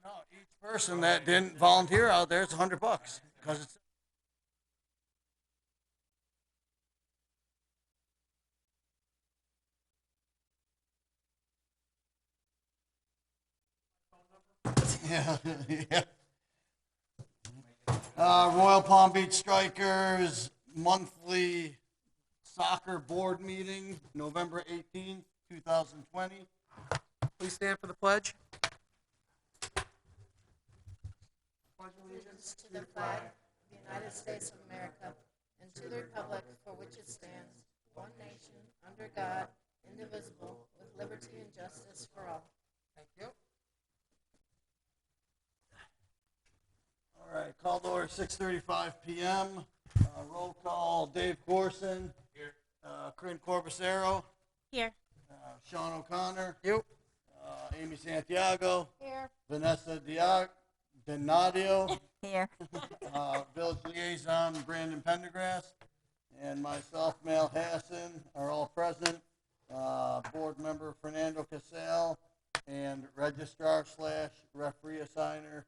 No, each person that didn't volunteer out there, it's $100 because it's. Yeah, yeah. Royal Palm Beach Strikers monthly soccer board meeting, November 18th, 2020. Please stand for the pledge. Allegiance to the flag of the United States of America and to the republic for which it stands, one nation, under God, indivisible, with liberty and justice for all. Thank you. All right, call to order 6:35 p.m. Roll call: Dave Corson. Here. Corinne Corbacero. Here. Sean O'Connor. You. Amy Santiago. Here. Vanessa Donadio. Here. Village Liaison Brandon Pendergrass. And myself, Mel Hassan, are all present. Board member Fernando Casale and registrar / referee assigner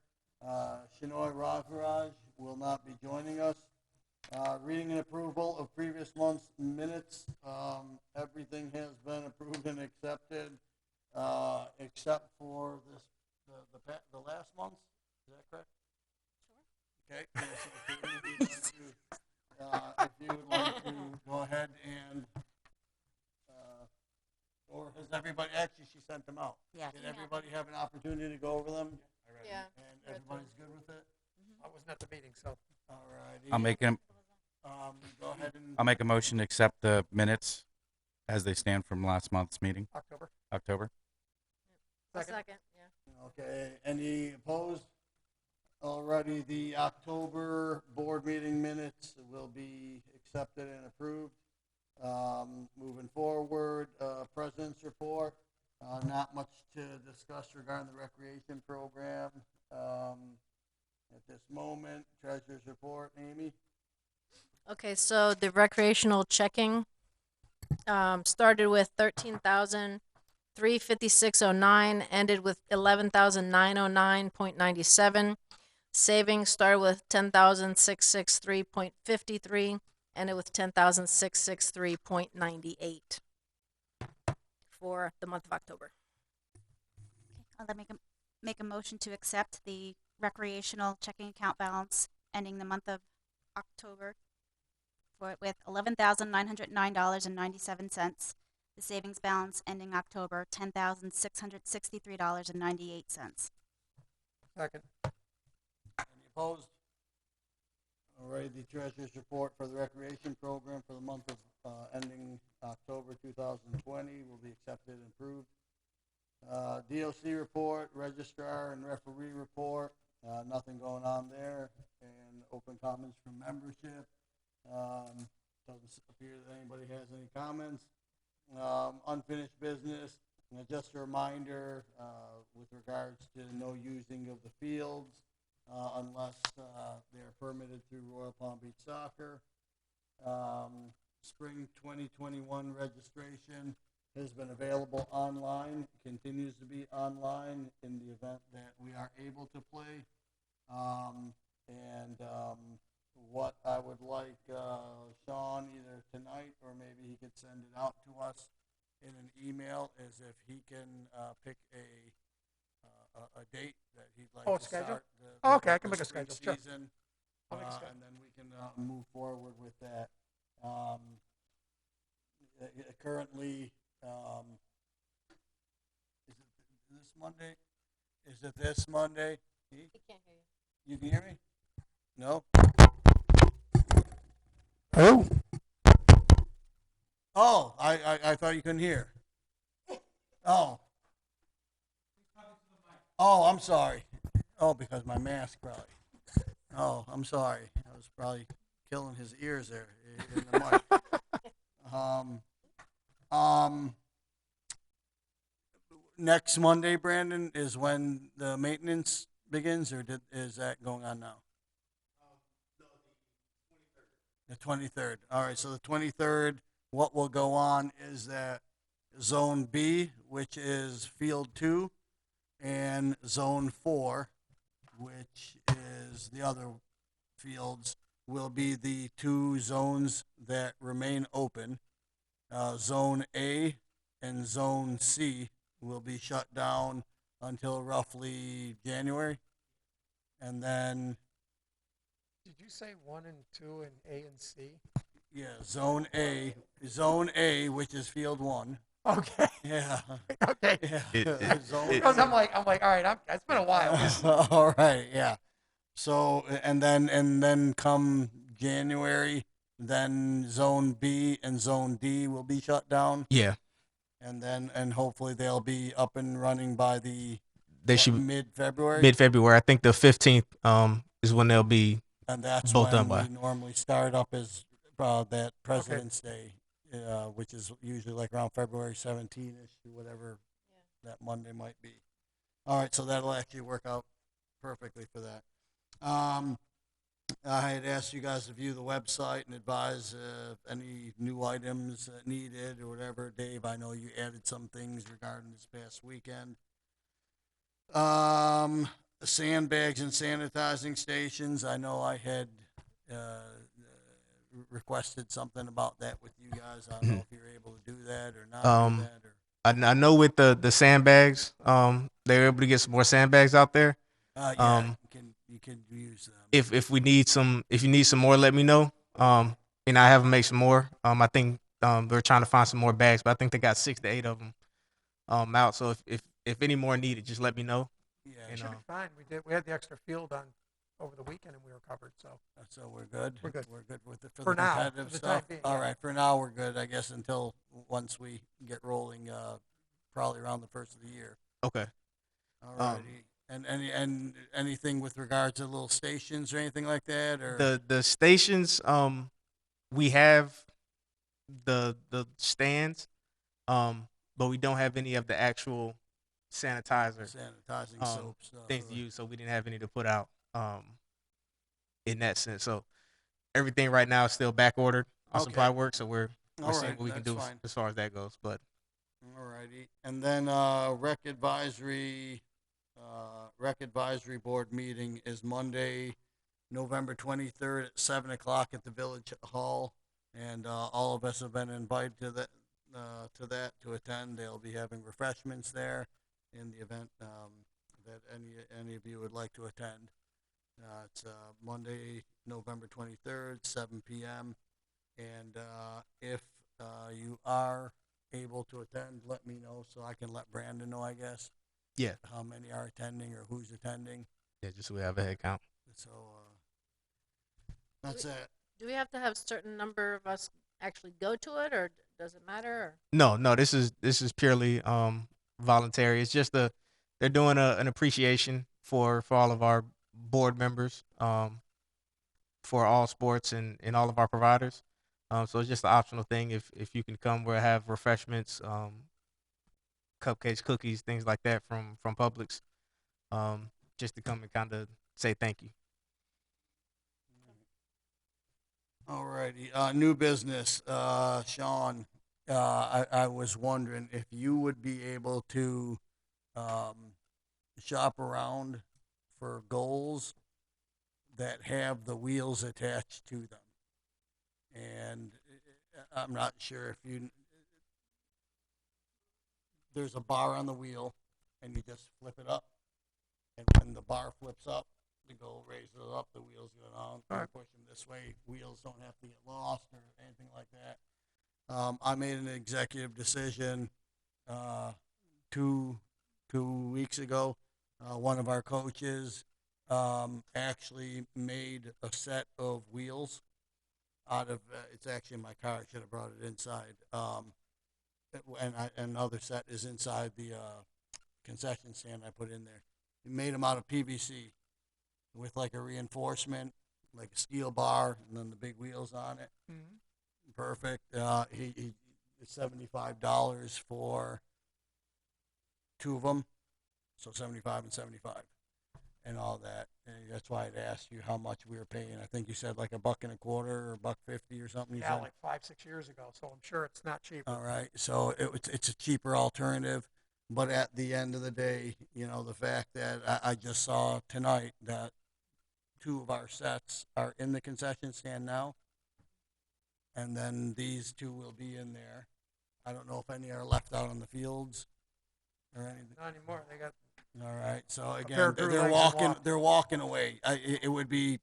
Shinoy Ravaraj will not be joining us. Reading and approval of previous month's minutes. Everything has been approved and accepted, except for the last month. Is that correct? Sure. Okay. If you would like to go ahead and, or has everybody, actually she sent them out. Yeah. Did everybody have an opportunity to go over them? Yeah. And everybody's good with it? I wasn't at the meeting, so. All righty. Go ahead and. I'll make a motion to accept the minutes as they stand from last month's meeting, October. October. Second. Yeah. Okay, any opposed? Alrighty, the October board meeting minutes will be accepted and approved. Moving forward, President's report, not much to discuss regarding the recreation program. At this moment, Treasurer's report, Amy? Okay, so the recreational checking started with 13,356.09, ended with 11,909.97. Savings started with 10,663.53, ended with 10,663.98 for the month of October. I'll make a motion to accept the recreational checking account balance ending the month of October with $11,909.97. The savings balance ending October $10,663.98. Second. Any opposed? Alrighty, the Treasurer's report for the recreation program for the month of ending October 2020 will be accepted and approved. DOC report, registrar and referee report, nothing going on there, and open comments from membership. Doesn't appear that anybody has any comments. Unfinished business, just a reminder with regards to no using of the fields unless they're permitted through Royal Palm Beach Soccer. Spring 2021 registration has been available online, continues to be online in the event that we are able to play. What I would like Sean either tonight or maybe he could send it out to us in an email is if he can pick a date that he'd like to Schedule? start Okay, I can the make a spring schedule, sure. season, I'll make a schedule. and then we can move forward with that. Currently, is it this Monday? Is it this Monday? He can't hear you. You can hear me? No? Oh. Oh, I thought you couldn't hear. Oh. Oh, I'm sorry. Oh, because my mask probably. Oh, I'm sorry. I was probably killing his ears there in the mic. Next Monday, Brandon, is when the maintenance begins, or is that going on now? The 23rd. All right, so the 23rd, what will go on is that Zone B, which is Field 2, and Zone 4, which is the other fields, will be the two zones that remain open. Zone A and Zone C will be shut down until roughly January. And then, Did you say 1 and 2 and A and C? yeah, Zone A, which is Field 1. Okay. Yeah. Okay. Yeah. Zone Because I'm like, all right, it's been a while. All right, yeah. So and then come January, then Zone B and Zone D will be shut down, Yeah, and hopefully they'll be up and running by the they should mid-February, mid-February. I think the 15th is when they'll be and that's both done when by. we normally start up as that President's Day, which is usually like around February 17th-ish, whatever that Monday might be. All right, so that'll actually work out perfectly for that. I had asked you guys to view the website and advise any new items needed or whatever. Dave, I know you added some things regarding this past weekend. Sandbags and sanitizing stations. I know I had requested something about that with you guys. I don't know if you're able to do that or not do that. Or I know with the sandbags, they're able to get some more sandbags out there. yeah, you can use them. If you need some more, let me know. And I have them make some more. I think they're trying to find some more bags, but I think they got 6 to 8 of them out. So if any more needed, just let me know. Yeah, It should be fine. We had the extra field on over the weekend, and we were covered. So we're good. We're good. We're good with it for For the now, competitive for the time stuff. being, All yeah. right, for now we're good. I guess until once we get rolling, probably around the first of the year. Okay. All righty. And anything with regards to little stations or anything like that, or The stations, we have the stands, but we don't have any of the actual sanitizer sanitizing soap stuff. things to use, so we didn't have any to put out in that sense. So everything right now is still back ordered on Okay. supply work, so we're All seeing right, what we can that's do fine. as far as that goes. But All righty. And then rec advisory board meeting is Monday, November 23rd at 7 o'clock at the Village Hall, and all of us have been invited to that to attend. They'll be having refreshments there in the event that any of you would like to attend. It's Monday, November 23rd, 7 p.m. And if you are able to attend, let me know so I can let Brandon know, I guess, yeah, how many are attending or who's attending. just so we have a head count. So that's it. Do we have to have a certain number of us actually go to it, or does it matter? Or? No, this is purely voluntary. It's just they're doing an appreciation for all of our board members, for all sports and all of our providers. So it's just an optional thing. If you can come, we'll have refreshments, cupcakes, cookies, things like that from Publix, just to come and kind of say thank you. All righty. New business. Sean, I was wondering if you would be able to shop around for goals that have the wheels attached to them. And I'm not sure if there's a bar on the wheel and you just flip it up. And when the bar flips up, the goal raises up, the wheels go down. You push them this way. Wheels don't have to get lost or anything like that. I made an executive decision 2 weeks ago. One of our coaches actually made a set of wheels out of it's actually in my car. I should have brought it inside. And another set is inside the concession stand I put in there. He made them out of PVC with like a reinforcement, like a steel bar, and then the big wheels on it. Mm-hmm. Perfect. He it's $75 for 2 of them, so 75 and 75, and all that. And that's why I'd asked you how much we were paying. I think you said like $1.25 or $1.50 or something. Yeah, like 5-6 years ago. So I'm sure it's not cheap. All right, so it's a cheaper alternative. But at the end of the day, the fact that I just saw tonight that two of our sets are in the concession stand now, and then these two will be in there. I don't know if any are left out on the fields or anything. Not anymore. They got All right, so pair again, of they're drew legs and walking. walk. They're walking away. It would be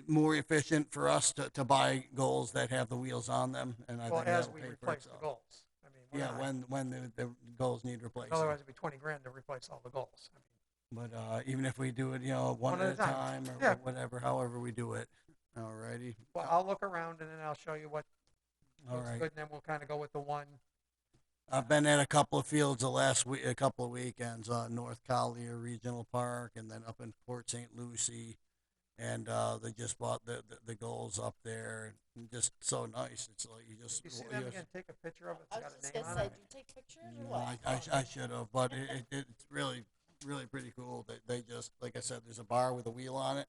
more efficient for us to buy goals that have the wheels on them, and I well think as that'll we pay for replace the itself. goals. I mean, we're Yeah, not, when the goals need replacing. otherwise it'd be 20 grand to replace all the goals. I mean, But even if we do it, one at a time or Yeah. whatever, however we do it. Alrighty. well, I'll look around and then I'll show you what All looks right. good, and then we'll kind of go with the one. I've been at a couple of fields the last week, a couple of weekends, North Collier Regional Park, and then up in Port St. Lucie, and they just bought the goals up there, and just so nice. It's like you just. You see them again? Take a picture of it. I It's was got just a name gonna on say, it. do you take pictures or No, what? I should have, but it's really pretty cool. They just, like I said, there's a bar with a wheel on it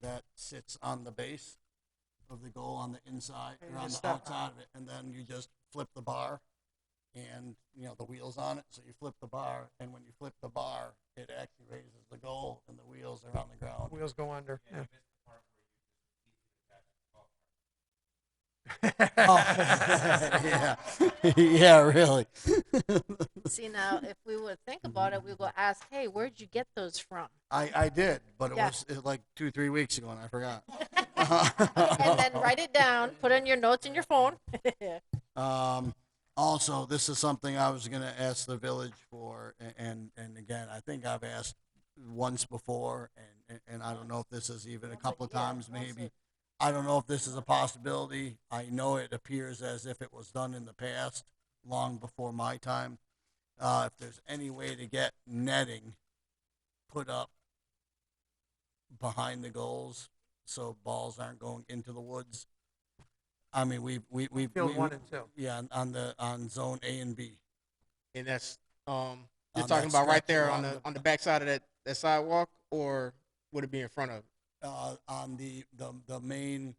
that sits on the base of the goal on the inside And you or on just the step outside of it, and then you just flip the bar, and the wheels on it. So you flip the bar, and when you flip the bar, it actually raises the goal, and the wheels are on the ground. Wheels go under. Yeah. Oh, yeah, yeah, really. See, now, if we would think about it, we would ask, hey, where'd you get those from? I did, but Yeah. it was like 2-3 weeks ago, and I forgot. And then write it down, put in your notes in your phone. Also, this is something I was going to ask the village for, and again, I think I've asked once before, and I don't know if this is even a couple of times, maybe. I don't know if this is a possibility. I know it appears as if it was done in the past, long before my time. If there's any way to get netting put up behind the goals so balls aren't going into the woods. I mean, we've Field 1 and 2. yeah, on zone A and B. And that's On you're talking that about right stretch there along on the backside of that sidewalk, or would it be in front of? On the main,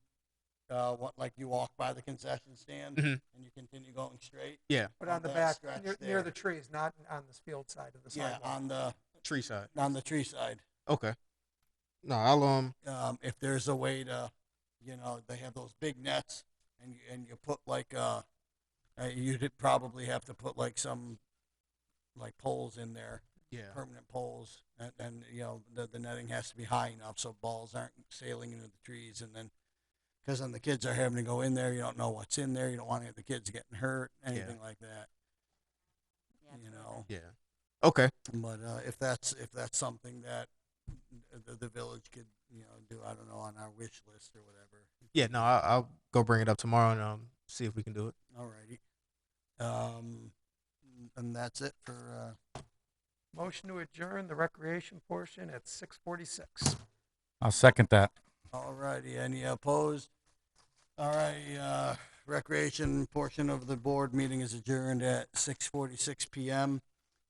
what, like you walk by the concession stand Mhm. and you continue going straight. Yeah, But on the that back, stretch near there. the trees, not on the field side of the Yeah, sidewalk. tree side. on the tree side. Okay. No, I'll If there's a way to, they have those big nets, and you put like you'd probably have to put like some like poles in there, yeah. permanent poles, and the netting has to be high enough so balls aren't sailing into the trees, and then because then the kids are having to go in there, you don't know what's in there, you don't want any of the kids getting hurt, anything like that. Yeah. Okay. But if that's something that the village could do, I don't know, on our wish list or whatever. Yeah. No, I'll go bring it up tomorrow and see if we can do it. Alrighty. And that's it for. Motion to adjourn the recreation portion at 6:46. I'll second that. Alrighty. Any opposed? Alrighty. Recreation portion of the board meeting is adjourned at 6:46 p.m.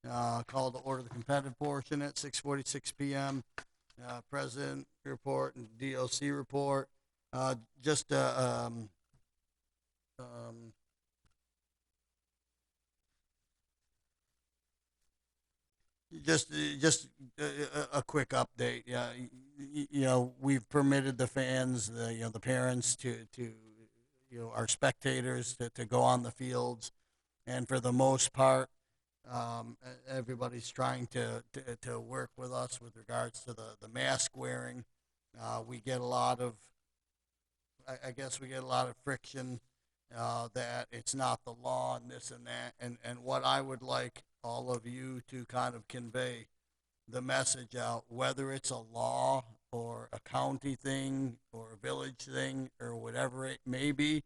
Call to order the competitive portion at 6:46 p.m. President report and DOC report. Just a quick update. Yeah, we've permitted the fans, the parents to our spectators to go on the fields, and for the most part, everybody's trying to work with us with regards to the mask wearing. We get a lot of, I guess we get a lot of friction that it's not the law and this and that. And what I would like all of you to kind of convey the message out, whether it's a law or a county thing or a village thing or whatever it may be,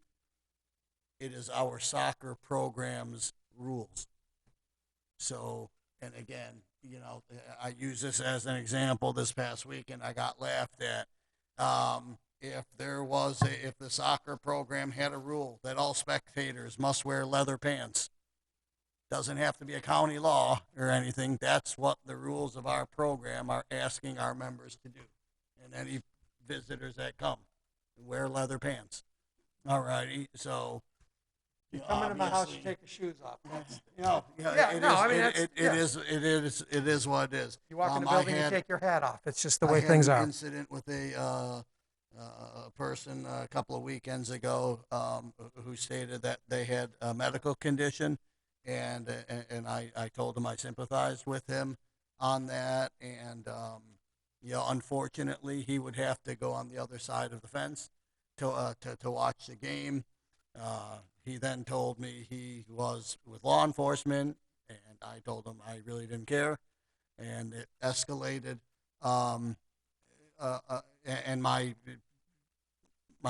it is our soccer program's rules. So, and again, I use this as an example this past week, and I got laughed at. If the soccer program had a rule that all spectators must wear leather pants, doesn't have to be a county law or anything. That's what the rules of our program are asking our members to do. And any visitors that come, wear leather pants. All righty. So you know, Come into my house, you obviously, take your shoes off. That's, yeah, Yeah, no, I mean, that's- yeah. it is what it is. you walk in the I building, you had- take your hat off. It's just the I way had things an are. incident with a person a couple of weekends ago who stated that they had a medical condition, and I told him I sympathized with him on that, and unfortunately, he would have to go on the other side of the fence to watch the game. He then told me he was with law enforcement, and I told him I really didn't care, and it escalated. Um, and my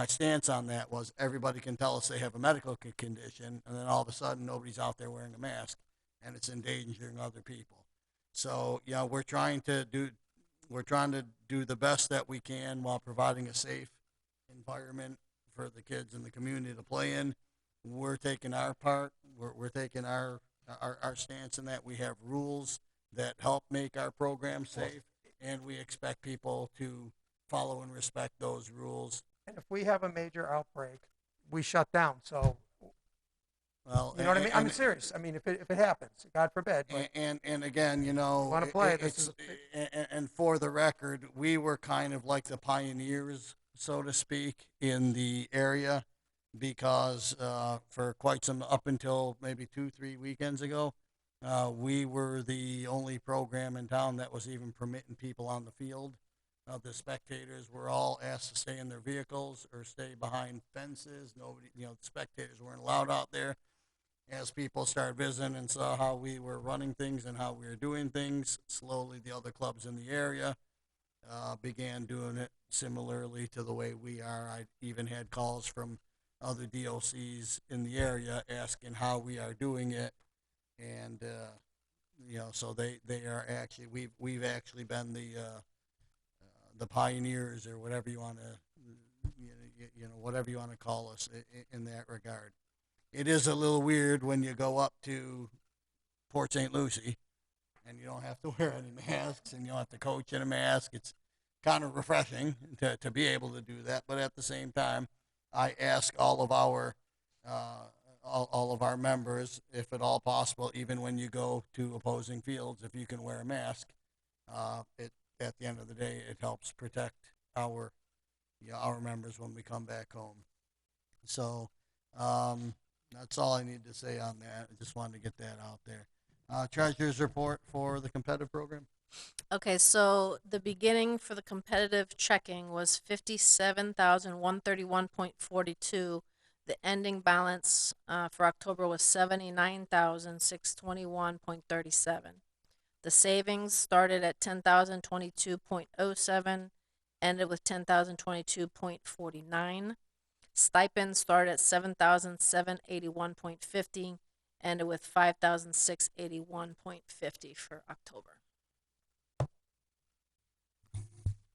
stance on that was everybody can tell us they have a medical condition, and then all of a sudden nobody's out there wearing a mask, and it's endangering other people. So we're trying to do the best that we can while providing a safe environment for the kids in the community to play in. We're taking our part. We're taking our stance in that we have rules that help make our program safe, and we expect people to follow and respect those rules. And if we have a major outbreak, we shut down. So, Well, you know what I mean? I'm serious. I mean, if it happens, God forbid. But and again, wanna play, this and for the record, we were kind of like the pioneers, so to speak, in the area, because for quite some up until maybe 2-3 weekends ago, we were the only program in town that was even permitting people on the field. The spectators were all asked to stay in their vehicles or stay behind fences. Nobody, the spectators weren't allowed out there. As people started visiting and saw how we were running things and how we were doing things, slowly the other clubs in the area began doing it similarly to the way we are. I even had calls from other DOCs in the area asking how we are doing it, and so they are actually we've actually been the pioneers, or whatever you want to whatever you want to call us in that regard. It is a little weird when you go up to Port St. Lucie and you don't have to wear any masks and you don't have to coach in a mask. It's kind of refreshing to be able to do that, but at the same time, I ask all of our members, if at all possible, even when you go to opposing fields, if you can wear a mask. At the end of the day, it helps protect our members when we come back home. So that's all I need to say on that. I just wanted to get that out there. Treasurer's report for the competitive program. Okay, so the beginning for the competitive checking was 57,131.42. The ending balance for October was 79,621.37. The savings started at 10,022.07, ended with 10,022.49. Stipends started at 7,781.50, ended with 5,681.50 for October.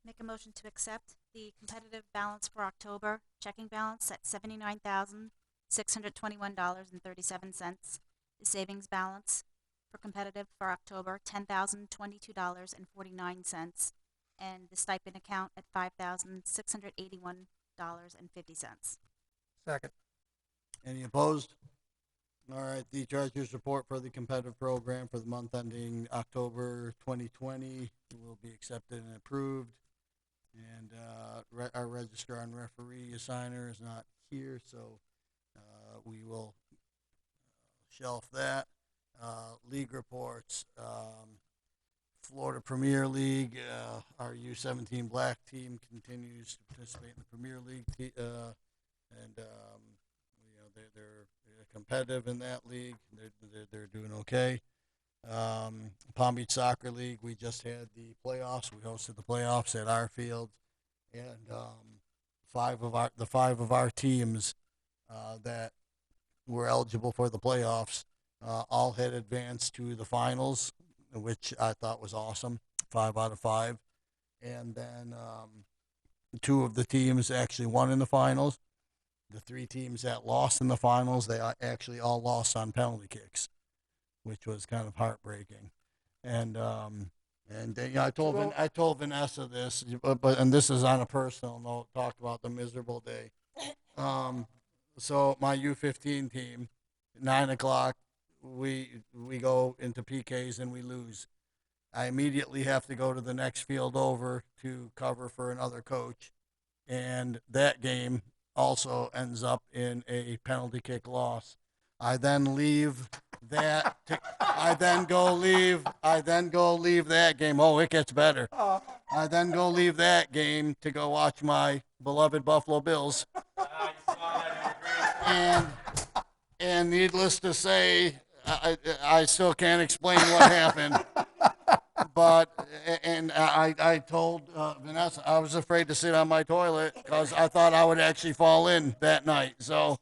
Make a motion to accept the competitive balance for October, checking balance at $79,621.37. The savings balance for competitive for October, $10,022.49. And the stipend account at $5,681.50. second. Any opposed? All right, the treasurer's report for the competitive program for the month ending October 2020 will be accepted and approved. And our registrar and referee assigner is not here, so we will shelf that. League reports. Florida Premier League, our U17 black team continues to participate in the Premier League, and they're competitive in that league. They're doing okay. Palm Beach Soccer League, we just had the playoffs. We hosted the playoffs at our field, and five of our teams that were eligible for the playoffs all had advanced to the finals, which I thought was awesome. 5 out of 5, and then 2 of the teams actually won in the finals. The 3 teams that lost in the finals, they actually all lost on penalty kicks, which was kind of heartbreaking. And I told Vanessa this, and this is on a personal note. Talk about the miserable day. So my U15 team, 9 o'clock, we go into PKs and we lose. I immediately have to go to the next field over to cover for another coach, and that game also ends up in a penalty kick loss. I then leave that. I then go leave that game. Oh, it gets better. I then go leave that game to go watch my beloved Buffalo Bills. And and needless to say, I still can't explain what happened. But and I told Vanessa I was afraid to sit on my toilet because I thought I would actually fall in that night. So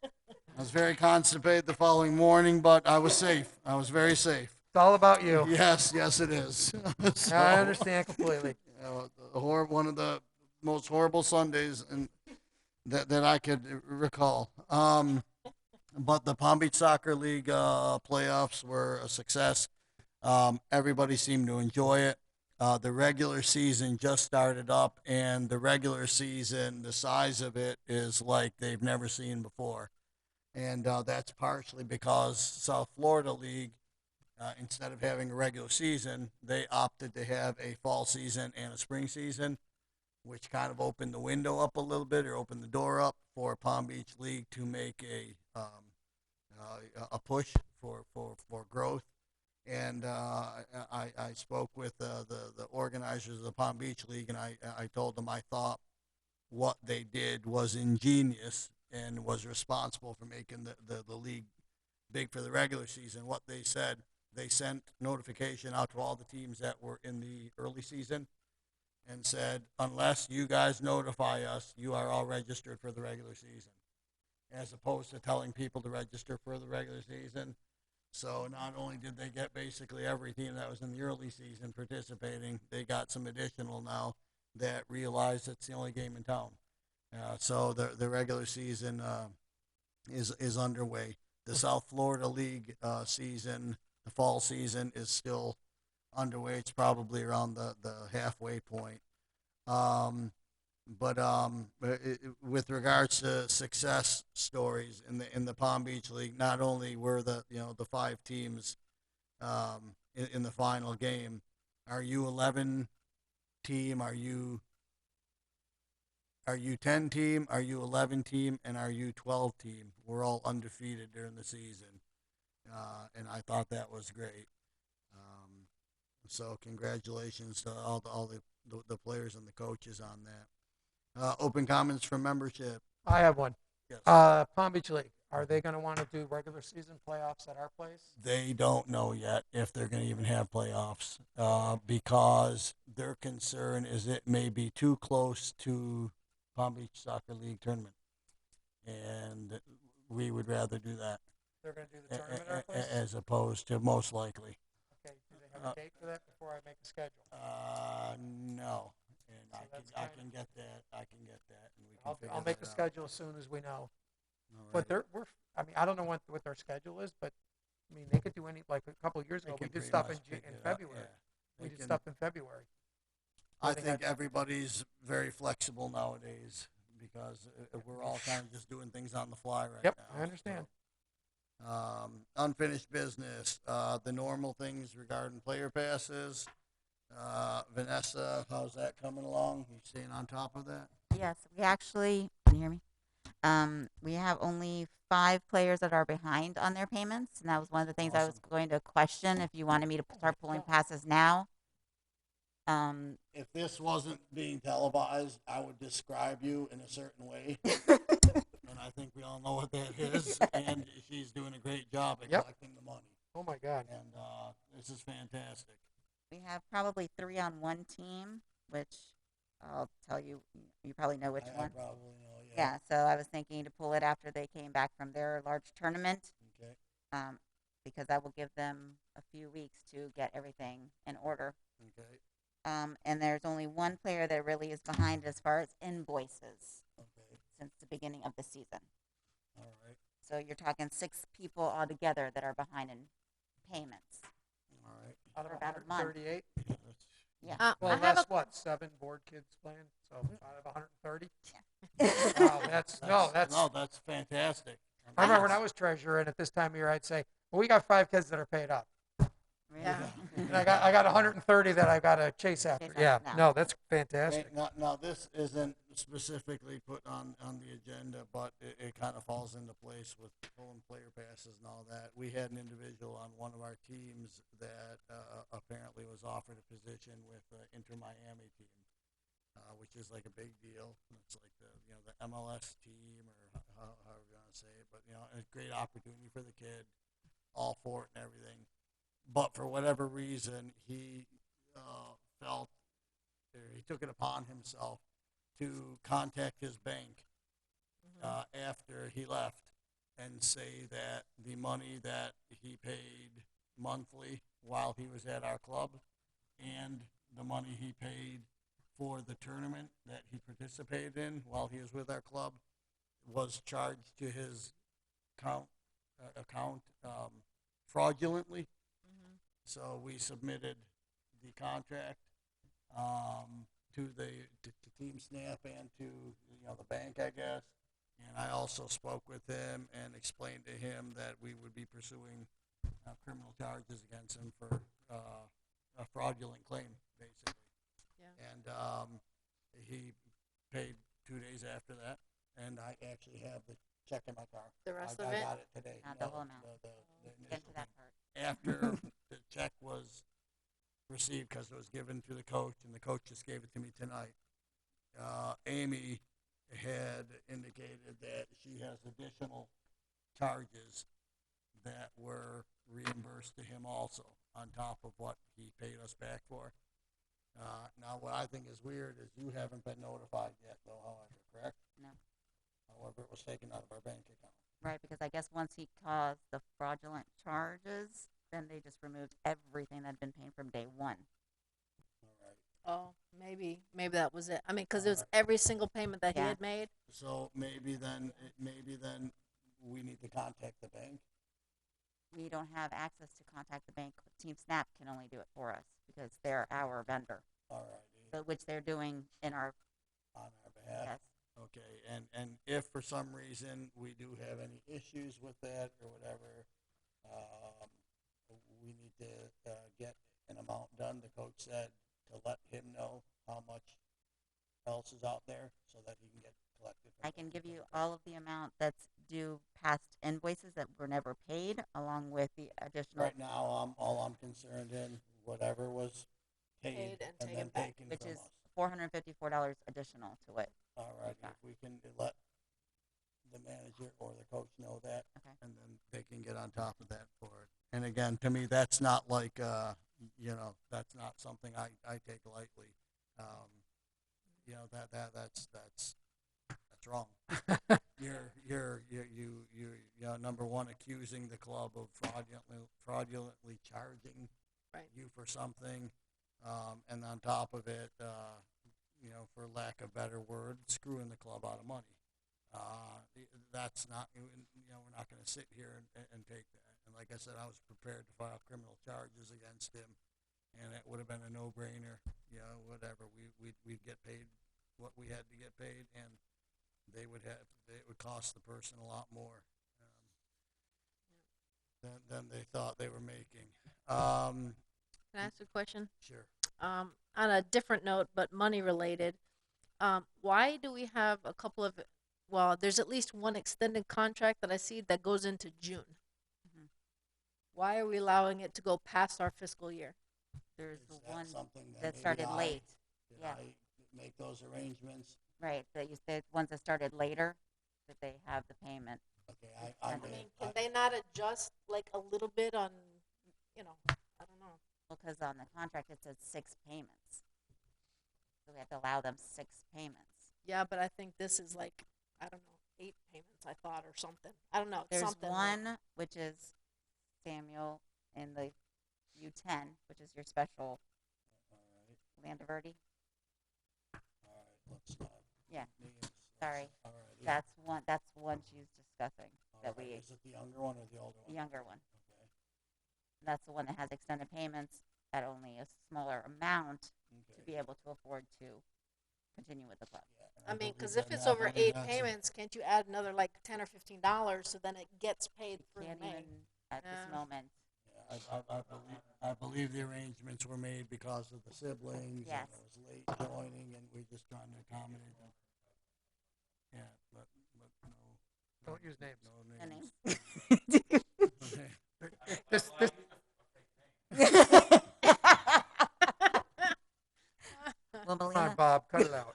I was very constipated the following morning, but I was safe. I was very safe. It's all about you. Yes, yes, it is. So, I understand completely. one of the most horrible Sundays and that I could recall. But the Palm Beach Soccer League playoffs were a success. Everybody seemed to enjoy it. The regular season just started up, and the regular season, the size of it is like they've never seen before. And that's partially because South Florida League, instead of having a regular season, they opted to have a fall season and a spring season, which kind of opened the window up a little bit or opened the door up for Palm Beach League to make a push for growth. And I spoke with the organizers of the Palm Beach League, and I told them I thought what they did was ingenious and was responsible for making the league big for the regular season. What they said, they sent notification out to all the teams that were in the early season and said, unless you guys notify us, you are all registered for the regular season, as opposed to telling people to register for the regular season. So not only did they get basically every team that was in the early season participating, they got some additional now that realize it's the only game in town. So the regular season is underway. The South Florida League season, the fall season, is still underway. It's probably around the halfway point. With regards to success stories in the Palm Beach League, not only were the 5 teams in the final game, our U11 team, our U10 team, our U11 team, and our U12 team were all undefeated during the season, and I thought that was great. So congratulations to all the players and the coaches on that. Open comments from membership. I have one. Yes. Palm Beach League. Are they going to want to do regular season playoffs at our place? They don't know yet if they're going to even have playoffs because their concern is it may be too close to Palm Beach Soccer League tournament, and we would rather do that They're going to do the tournament at our place? as opposed to most likely. Okay. Do they have a date for that before I make a schedule? No. And So I can get that. And we can figure I'll make a that out. schedule as soon as we know. All But right. I don't know what their schedule is, but I mean, they could do like a couple of years They ago, we can did pretty stuff much in pick it up, February. yeah. We They did can- stuff in February. I they think had- everybody's very flexible nowadays because we're all kind of just doing things on the fly right Yep, now. I understand. So, unfinished business, the normal things regarding player passes. Vanessa, how's that coming along? You staying on top of that? Yes, we actually, can you hear me? We have only 5 players that are behind on their payments, and that was one of the things I was Awesome. going to question, if you wanted me to start pulling passes now. If this wasn't being televised, I would describe you in a certain way. And I think we all know what that is. And she's doing a great job at Yep. collecting the money. Oh my God. And this is fantastic. We have probably 3 on one team, which I'll tell you, you probably know which I one. probably know, Yeah, so I was thinking to pull it after they came back from their large tournament, Okay. because that will give them a few weeks to get everything in order. Okay. And there's only one player that really is behind as far as invoices Okay. since the beginning of the season. All right. So you're talking 6 people altogether that are behind in payments. All right. Out of For about a month. 138? Yeah, that's- Yeah. I Well, have that's what, 7 board kids playing? So out of 130? Wow, that's No, that's fantastic. I remember when I that's- was treasurer, and at this time of year, I'd say, well, we got 5 kids that are paid up. Yeah. And I got 130 that I've got to chase after. Chase Yeah, after no, now. that's fantastic. Now, this isn't specifically put on the agenda, but it kind of falls into place with pulling player passes and all that. We had an individual on one of our teams that apparently was offered a position with the Inter Miami team, which is like a big deal. It's like the MLS team, or however you want to say it, but a great opportunity for the kid, all for it and everything. But for whatever reason, he felt, or he took it upon himself to contact his bank after he left and say that the money that he paid monthly while he was at our club and the money he paid for the tournament that he participated in while he was with our club was charged to his account fraudulently. So we submitted the contract to Team Snap and to the bank, I guess. And I also spoke with him and explained to him that we would be pursuing criminal charges against him for a fraudulent claim, basically. Yeah. And he paid 2 days after that, and I actually have the check in my car. The rest I of it? got it today. Not the whole amount. The Get initial to that thing. part. After the check was received, because it was given to the coach, and the coach just gave it to me tonight. Amy had indicated that she has additional charges that were reimbursed to him also, on top of what he paid us back for. Now, what I think is weird is you haven't been notified yet, though, however, correct? No. However, it was taken out of our bank account. Right, because I guess once he caused the fraudulent charges, then they just removed everything that had been paid from day one. All right. Oh, maybe that was it. I mean, because it was every single payment that he Yeah. had made. So maybe then we need to contact the bank. We don't have access to contact the bank. Team Snap can only do it for us because they're our vendor, All righty. so which they're doing in our On our behalf. yes. Okay, and if for some reason we do have any issues with that or whatever, we need to get an amount done. The coach said to let him know how much else is out there so that he can get collected. I can give you all of the amount that's due past invoices that were never paid, along with the additional, Right now, all I'm concerned in whatever was paid Paid and and taken then back. taken which from is us. $454 additional to it. All right, if we can let the manager or the coach know that, Okay. and then they can get on top of that for it. And again, to me, that's not like, that's not something I take lightly. That's wrong. You're number one, accusing the club of fraudulently charging Right. you for something, and on top of it, for lack of better word, screwing the club out of money. That's not, we're not going to sit here and take that. And like I said, I was prepared to file criminal charges against him, and it would have been a no-brainer. Whatever, we'd get paid what we had to get paid, and it would cost the person a lot more than they thought they were making. Can I ask a question? Sure. On a different note, but money related, why do we have a couple of, well, there's at least one extended contract that I see that goes into June. Mhm. Why are we allowing it to go past our fiscal year? There's Is the that one something that that maybe started late. Did Yeah. I make those arrangements? Right, the ones that started later, that they have the payment. Okay, I I made. mean, Can they not adjust like a little bit on, I don't know. Because on the contract it says 6 payments, so we have to allow them 6 payments. Yeah, but I think this is like, I don't know, 8 payments, I thought, or something. I don't know. It's There's something like- one which is Samuel in the U10, which is your special All right, Landoverdi. let's not. Yeah. names. Sorry. All right, yeah. That's one she's discussing, All that right, we, is it the younger one or the older the one? younger one. Okay, That's the one that has extended payments at only a smaller amount to okay. be able to afford to continue with the club. I mean, because if it's over 8 payments, can't you add another like $10 or $15 so then it gets paid through Can't May? even at this Yeah. moment. I believe the arrangements were made because of the siblings. Yes. And it was late joining, and we're just trying to accommodate them. Yeah, but no. Don't use names. No No names. names. Okay. This, Well, come on, Melina, Bob, cut it out.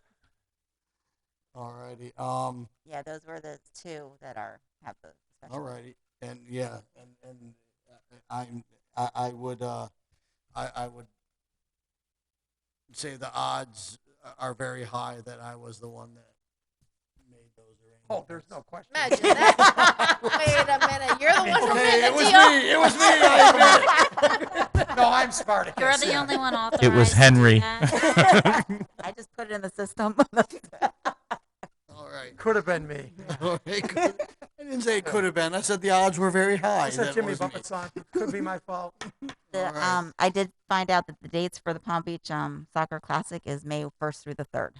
Alrighty. yeah, those were the two that have the special. Alrighty. And yeah, and I would I would say the odds are very high that I was the one that made those arrangements. Oh, there's no question. Imagine that. Wait a minute. You're the one who Hey, made it the was deal. me. It was me. I admit it. No, I'm Spartacus. You're the yeah. only one authorized. It was to do Henry. that. I just put it in the system. All right. Could have been me. I didn't say it could have been. I said the odds were very high. I said that Jimmy was me. Buffett's song. Could be my fault. All right. I did find out that the dates for the Palm Beach Soccer Classic is May 1st through the 3rd.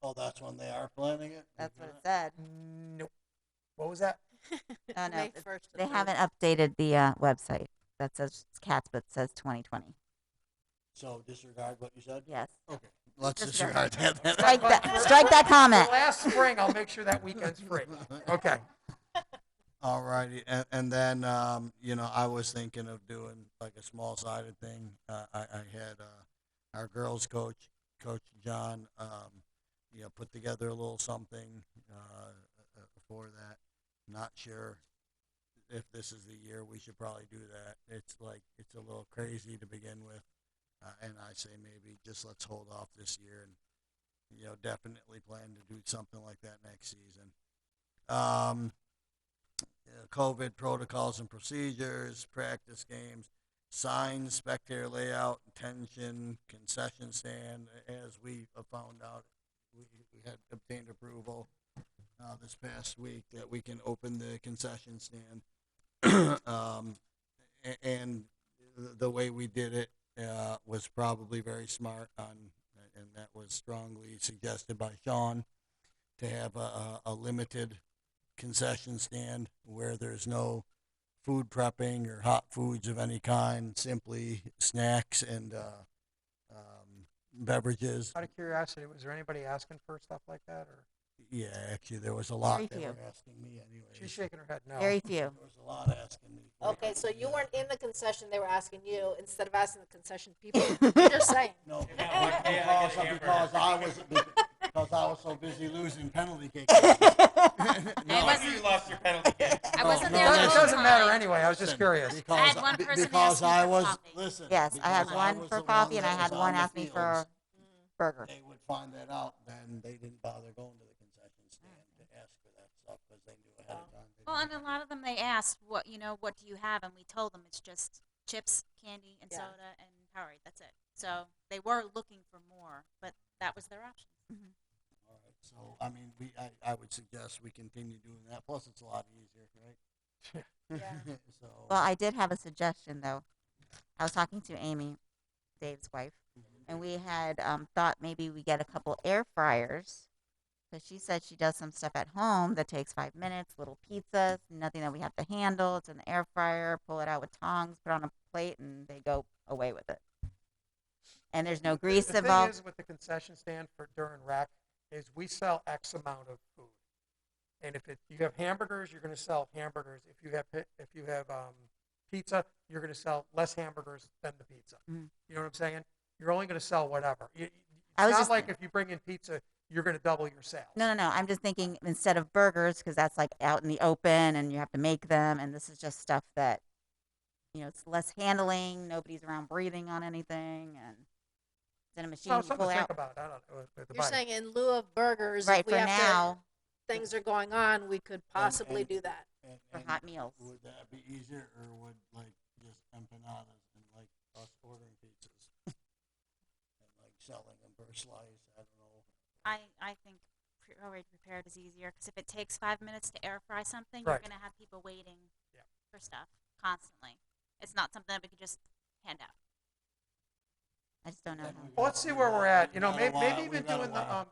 Oh, that's when they are planning it? That's what it said. Nope. What was that? Oh, no, May 1st to they 3rd. haven't updated the website. That says Cats, but it says 2020. So disregard what you said? Yes. Okay. Let's Disregard. disregard that. Strike that. Strike that comment. For last spring, I'll make sure that weekend's free. Okay. All righty. And then, I was thinking of doing like a small sided thing. I had our girls coach, Coach John, put together a little something for that. Not sure if this is the year we should probably do that. It's a little crazy to begin with. And I say maybe just let's hold off this year and, definitely plan to do something like that next season. COVID protocols and procedures, practice games, signs, spectator layout, attention, concession stand. As we found out, we had obtained approval this past week that we can open the concession stand. And the way we did it was probably very smart and that was strongly suggested by Sean to have a limited concession stand where there's no food prepping or hot foods of any kind, simply snacks and beverages. Out of curiosity, was there anybody asking for stuff like that, or Yeah, actually, there was a lot Very that few. were asking me anyway. she's shaking her head no? Very few. There was a lot asking me. Okay, so you weren't in the concession, they were asking you instead of asking the concession people. You're just saying. No, because I was so busy losing penalty kicks. No, wasn't- lost your penalty kick. I wasn't no, there It the listen, whole doesn't matter time. anyway. I was just curious. Because, I had one person because ask me I for was, coffee. listen. Yes, I had because one was for the coffee one and I that had was one on the ask me for fields, burger. They would find that out, then they didn't bother going to the concession stand to ask for that stuff because they knew ahead of time. they Well, and didn't a lot of them, they asked, what do you have? And we told them it's just chips, candy, and Yeah. soda, and Powerade. That's it. So they were looking for more, but that was their option. All right, so, I mean, I would suggest we continue doing that, plus it's a lot easier, right? Yeah. So, Well, I did have a suggestion though. I was talking to Amy, Dave's wife, and we had thought maybe we get a couple air fryers. Because she said she does some stuff at home that takes 5 minutes, little pizzas, nothing that we have to handle. It's in the air fryer, pull it out with tongs, put it on a plate, and they go away with it. And there's no grease The thing involved. is with the concession stand for during rec is we sell X amount of food, and if you have hamburgers, you're going to sell hamburgers. If you have pizza, you're going to sell less hamburgers than the pizza. Mhm. You know what I'm saying? You're only going to sell whatever. It's I was not just- like if you bring in pizza, you're going to double your sales. No. I'm just thinking instead of burgers, because that's like out in the open and you have to make them, and this is just stuff that, it's less handling. Nobody's around breathing on anything, and it's in a machine So you something pull to think out. about. I don't know. With the You're bike. saying in lieu of burgers, Right, if we for have now, things are going on, we could possibly do that. for hot meals. would that be easier, or would, just empanadas and, us ordering pizzas? And, selling them per slice, I don't know. I think already prepared is easier because if it takes 5 minutes to air fry something, Right. you're going to have people waiting Yeah. for stuff constantly. It's not something that we could just hand out. I just don't know how. Well, let's see where we're at. You know, We got a maybe while- even we got a doing the while.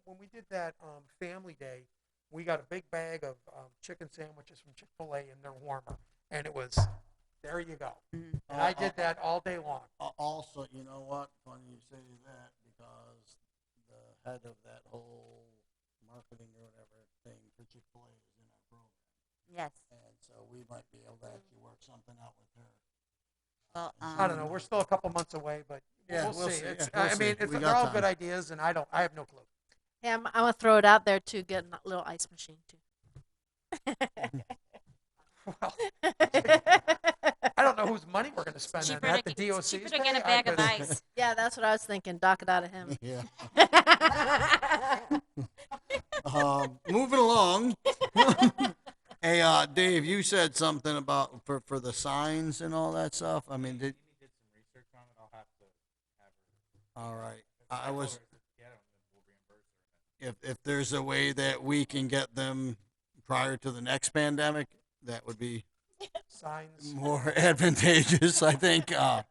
when we did that family day, we got a big bag of chicken sandwiches from Chick-fil-A, and they're warmer, and it was there you go. Mhm. And I did that all day long. Also, you know what? Funny you say that because the head of that whole marketing or whatever thing for Chick-fil-A is in our program. Yes. And so we might be able to actually work something out with her. Well, I don't know. We're still a couple months away, but Yeah, we'll we'll see. see. It's, Yeah, we'll I mean, see. We they're got all time. good ideas, and I have no clue. Yeah, I'm gonna throw it out there to get a little ice machine too. Well, I don't know whose money we're going to spend on Cheaper that. to The get, DOC's cheaper to pay? get a I bag of could- ice. Yeah, that's what I was thinking. Dock it out of him. Yeah. Moving along. Hey, Dave, you said something about for the signs and all that stuff. I mean, did did some research on it. I'll have to have her. all right. I was Yeah, we'll reimburse her. if there's a way that we can get them prior to the next pandemic, that would be Signs. more advantageous. I think. I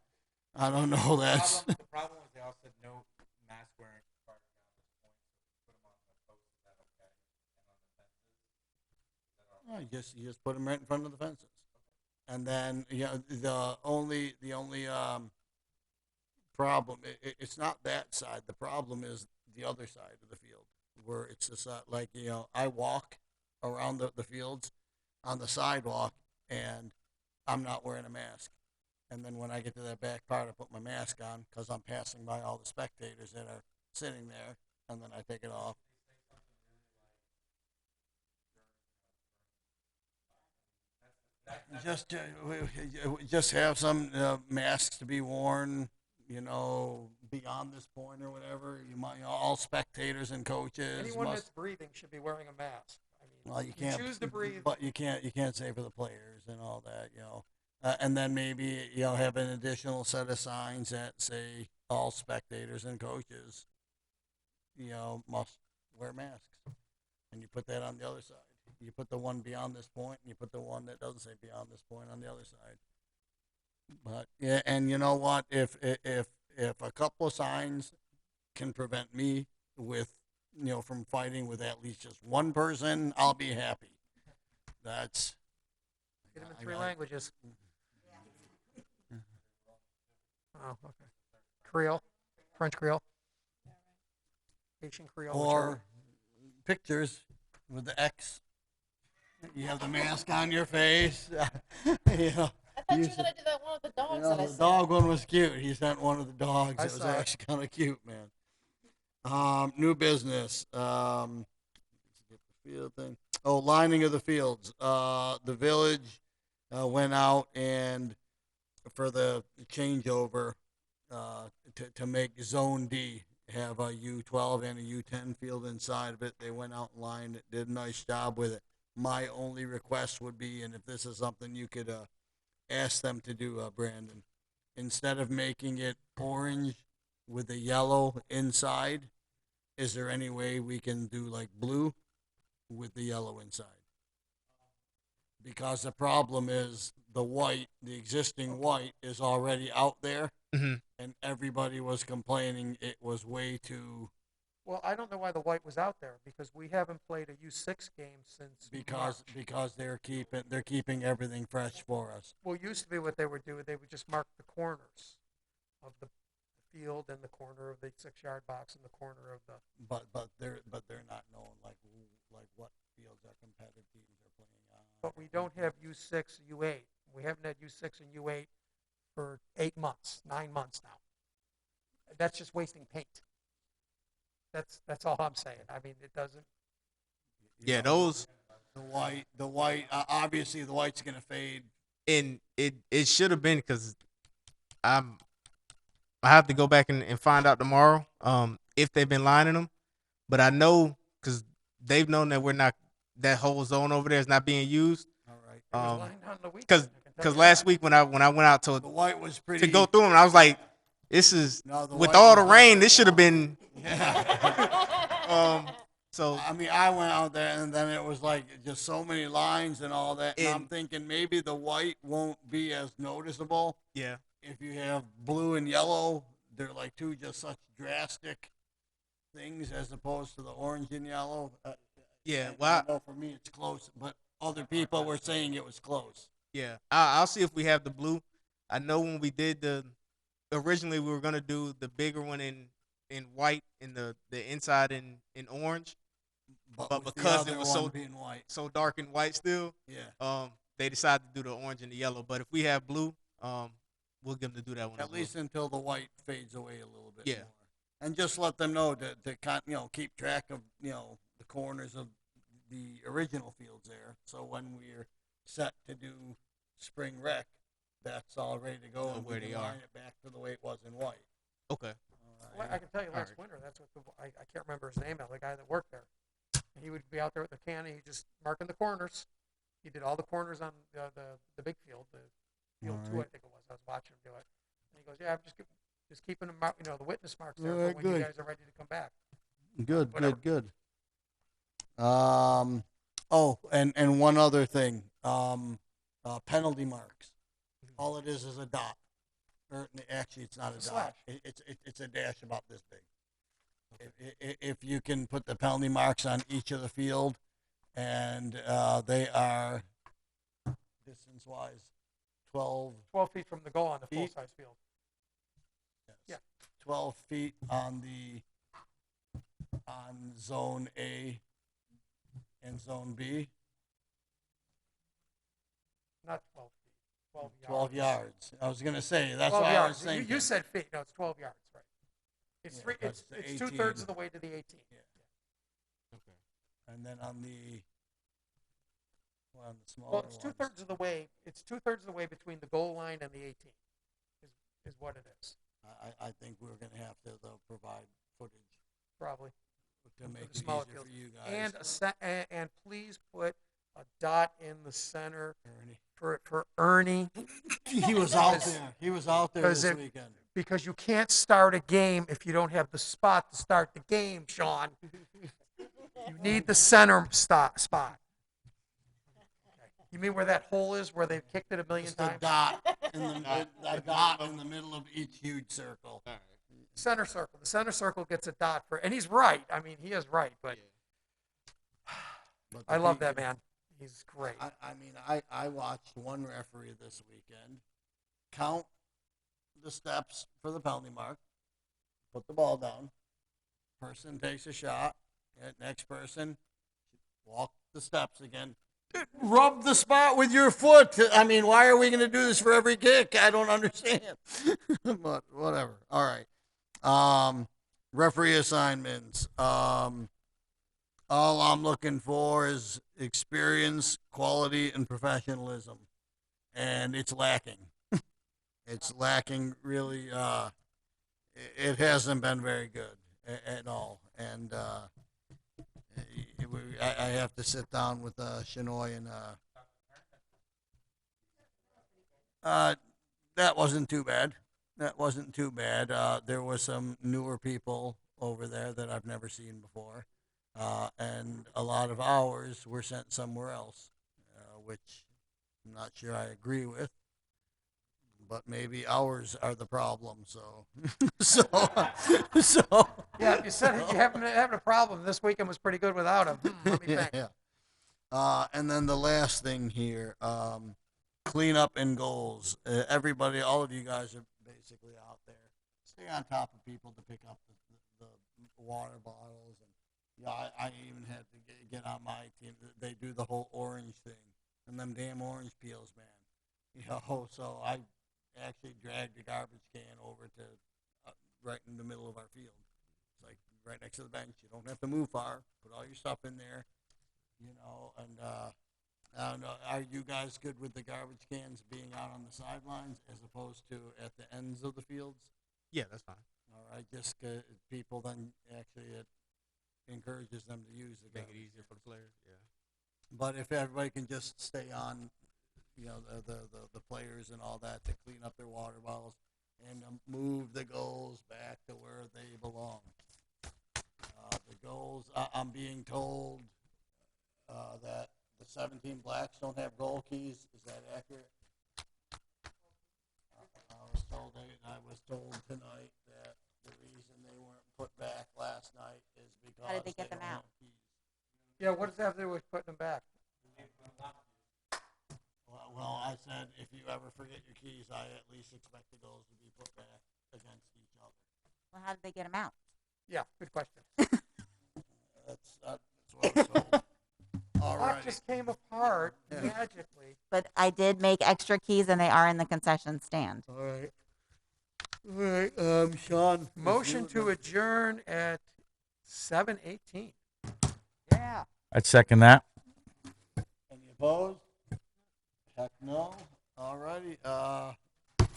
don't know. That's The problem was they all said no mask wearing prior to this point. So put them on the post. Is that okay? And on the fences. Is that all right? you just put them right in front of the fences, and then the only problem it's not that side. The problem is the other side of the field where it's just like I walk around the fields on the sidewalk and I'm not wearing a mask. And then when I get to that back part, I put my mask on because I'm passing by all the spectators that are sitting there, and then I take it off. Just have some masks to be worn, beyond this point or whatever. You might, all spectators and coaches Anyone must. that's breathing should be wearing a mask. I mean, Well, you can't choose to breathe. but you can't say for the players and all that. And then maybe have an additional set of signs that say all spectators and coaches, must wear masks, and you put that on the other side. You put the one beyond this point, and you put the one that doesn't say beyond this point on the other side. But yeah, and you know what? If a couple of signs can prevent me with from fighting with at least just one person, I'll be happy. That's Get them in 3 languages. Oh, okay. Creole, French Creole, Haitian Creole. Or pictures with the X. You have the mask on your face. I thought you were You gonna do that one with the dogs know, that I the sent. dog one was cute. He sent one of the dogs. I It was saw it. actually kind of cute, man. New business. Get the field thing. Oh, lining of the fields. The village went out and for the changeover to make Zone D have a U12 and a U10 field inside of it. They went out and lined it, did a nice job with it. My only request would be, and if this is something you could ask them to do, Brandon, instead of making it orange with a yellow inside, is there any way we can do like blue with the yellow inside? Because the problem is the existing white is already out there, Mm-hmm. and everybody was complaining it was way too Well, I don't know why the white was out there because we haven't played a U6 game since because they're keeping everything fresh for us. Well, it used to be what they would do. They would just mark the corners of the field and the corner of the 6-yard box and the corner of the. But they're not knowing like what fields our competitive teams are playing on. But we don't have U6, U8. We haven't had U6 and U8 for 8 months, 9 months now. That's just wasting paint. That's all I'm saying. I mean, it doesn't. Yeah, those The white. Obviously, the white's gonna fade. and it should have been because I have to go back and find out tomorrow if they've been lining them, but I know because they've known that we're not that whole zone over there is not being used. All right. It was Um, lined on the weekend. because I can tell because you last that. week when I went out The white was pretty. to go through them, I was like, this is No, the with white all the was rain, this should have been. Yeah. So I mean, I went out there and then it was like just so many lines and all that. And I'm And- thinking maybe the white won't be as noticeable yeah, if you have blue and yellow. they're like two just such drastic things as opposed to the orange and yellow. Yeah, I well, know for me it's close, but other people were saying it was close. yeah. I'll see if we have the blue. I know when we did originally we were gonna do the bigger one in white and the inside in orange, but with the because other it was one being white, so dark and white still, yeah. they decided to do the orange and the yellow. But if we have blue, we'll get them to do that one. At least until the white fades away a little bit Yeah. more. And just let them know to keep track of, the corners of the original fields there. So when we're set to do spring rec, that's all ready to go, Know and where we can they are. line it back to the way it was in white. Okay. Well, I can tell you last Alright. winter, that's what I can't remember his name now, the guy that worked there. He would be out there with the can, and he just marking the corners. He did all the corners on the big field, the field 2, I Alright. think it was. I was watching him do it. And he goes, yeah, I'm just keeping them out, the witness marks there Alright, for when you good. guys are ready to come back. Good, Whatever. good. Oh, and one other thing. Penalty marks. All it is a dot. Or actually, it's not a It's a dot. slash. It's a dash about this big. If you can put the penalty marks on each of the field, and they are distance-wise 12, 12 feet from the goal on the Feet. full-size field. yes, Yeah. 12 feet on zone A and zone B, Not 12 feet, 12 yards. 12 yards. I was gonna say that's 12 what I was yards. thinking. You said feet. No, it's 12 yards, right? It's Yeah, three. that's It's the 2/3 18. of the way to the 18. Yeah. And then on the smaller Well, it's ones, 2/3 of the way. It's 2/3 of the way between the goal line and the 18. Is what it is, I think we're gonna have to though provide footage probably. to make it the smaller easier fields. for you guys. And please put a dot in the center Ernie. for Ernie, He was out Because- there. He was out there because this it- weekend. because you can't start a game if you don't have the spot to start the game, Sean. You need the center spot. Okay. You mean where that hole is, where they've kicked it a million Just a times? dot in a dot in the middle of each huge circle. Center circle. The center circle gets a dot for, and he's right. I mean, he is right, but But I the love pe- that man. He's great. I mean, I watched one referee this weekend count the steps for the penalty mark, put the ball down, person takes a shot, next person walk the steps again. Rub the spot with your foot. I mean, why are we going to do this for every kick? I don't understand. But whatever. All right. Referee assignments. All I'm looking for is experience, quality, and professionalism, and it's lacking. It's lacking really. It hasn't been very good at all, and I have to sit down with Shinoy and that wasn't too bad. That wasn't too bad. There was some newer people over there that I've never seen before, and a lot of hours were sent somewhere else, which I'm not sure I agree with. But maybe hours are the problem. So, so. Yeah, you said you having a problem. This weekend was pretty good without him. Let me think. Yeah. And then the last thing here, cleanup and goals. Everybody, all of you guys are basically out there. Stay on top of people to pick up the water bottles. And yeah, I even had to get on my team. They do the whole orange thing and them damn orange peels, man. So I actually dragged the garbage can over to right in the middle of our field. It's like right next to the bench. You don't have to move far. Put all your stuff in there, and I don't know. Are you guys good with the garbage cans being out on the sidelines as opposed to at the ends of the fields? Yeah, that's fine. All right, just people then actually it encourages them to use the Make garbage it easier for the players. Yeah. But if everybody can just stay on, the players and all that to clean up their water bottles and move the goals back to where they belong. The goals, I'm being told that the 17 Blacks don't have goal keys. Is that accurate? I was told tonight that How did they get don't them out? have keys. Yeah, what does that have to do with putting them back? Well, I said, if you ever forget your keys, I at least expected those to be put back against each other. Well, how did they get them out? Yeah, good question. That's what I'm told. All Lock right. just came apart Yeah. magically. But I did make extra keys, and they are in the concession stand. All right. All right, Sean. Motion to adjourn at 7:18. Yeah. I'd second that. Any opposed? Heck no. All righty,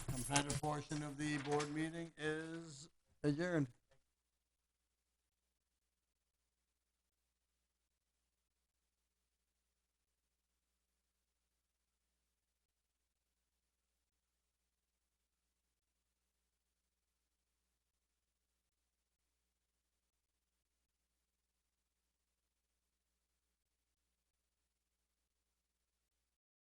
competitive portion of the board meeting is adjourned.